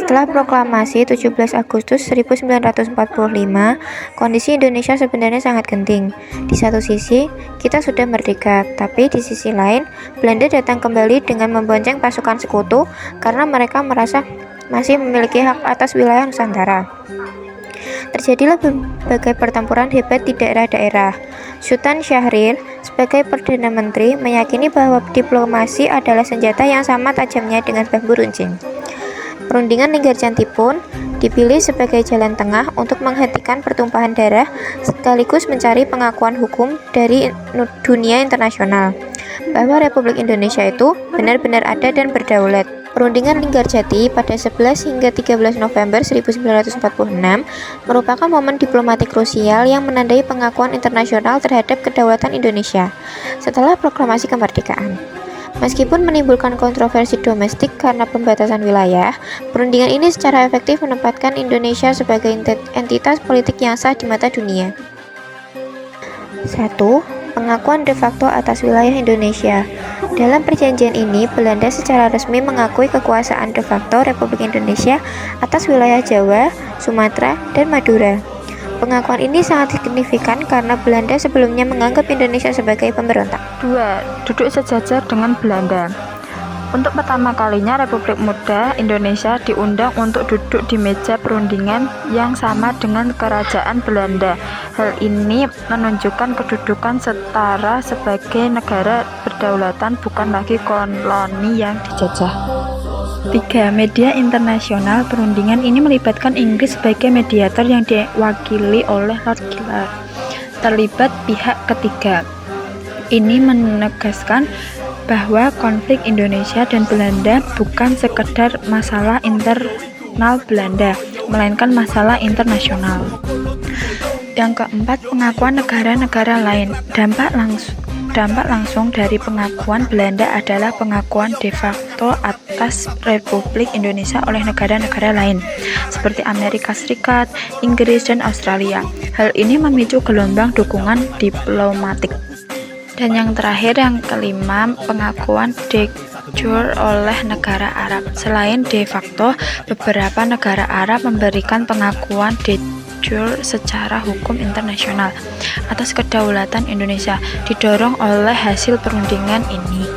Setelah proklamasi 17 Agustus 1945, kondisi Indonesia sebenarnya sangat genting. Di satu sisi, kita sudah merdeka, tapi di sisi lain, Belanda datang kembali dengan membonceng pasukan sekutu karena mereka merasa masih memiliki hak atas wilayah Nusantara. Terjadilah berbagai pertempuran hebat di daerah-daerah. Sultan Syahrir sebagai Perdana Menteri meyakini bahwa diplomasi adalah senjata yang sama tajamnya dengan bambu runcing. Perundingan Linggarjanti pun dipilih sebagai jalan tengah untuk menghentikan pertumpahan darah sekaligus mencari pengakuan hukum dari dunia internasional bahwa Republik Indonesia itu benar-benar ada dan berdaulat. Perundingan Linggarjati pada 11 hingga 13 November 1946 merupakan momen diplomatik krusial yang menandai pengakuan internasional terhadap kedaulatan Indonesia setelah proklamasi kemerdekaan. Meskipun menimbulkan kontroversi domestik karena pembatasan wilayah, perundingan ini secara efektif menempatkan Indonesia sebagai entitas politik yang sah di mata dunia. 1. Pengakuan de facto atas wilayah Indonesia. Dalam perjanjian ini, Belanda secara resmi mengakui kekuasaan de facto Republik Indonesia atas wilayah Jawa, Sumatera, dan Madura. Pengakuan ini sangat signifikan karena Belanda sebelumnya menganggap Indonesia sebagai pemberontak. 2. Duduk sejajar dengan Belanda. Untuk pertama kalinya Republik Muda Indonesia diundang untuk duduk di meja perundingan yang sama dengan Kerajaan Belanda. Hal ini menunjukkan kedudukan setara sebagai negara berdaulatan, bukan lagi koloni yang dijajah. 3. Media internasional. Perundingan ini melibatkan Inggris sebagai mediator yang diwakili oleh Lord Gillard. Terlibat pihak ketiga. Ini menegaskan bahwa konflik Indonesia dan Belanda bukan sekedar masalah internal Belanda, melainkan masalah internasional. Yang keempat, pengakuan negara-negara lain. Dampak langsung dari pengakuan Belanda adalah pengakuan de facto atas Republik Indonesia oleh negara-negara lain, seperti Amerika Serikat, Inggris, dan Australia. Hal ini memicu gelombang dukungan diplomatik. Dan yang terakhir, yang kelima, pengakuan de jure oleh negara Arab. Selain de facto, beberapa negara Arab memberikan pengakuan de jure secara hukum internasional atas kedaulatan Indonesia, didorong oleh hasil perundingan ini.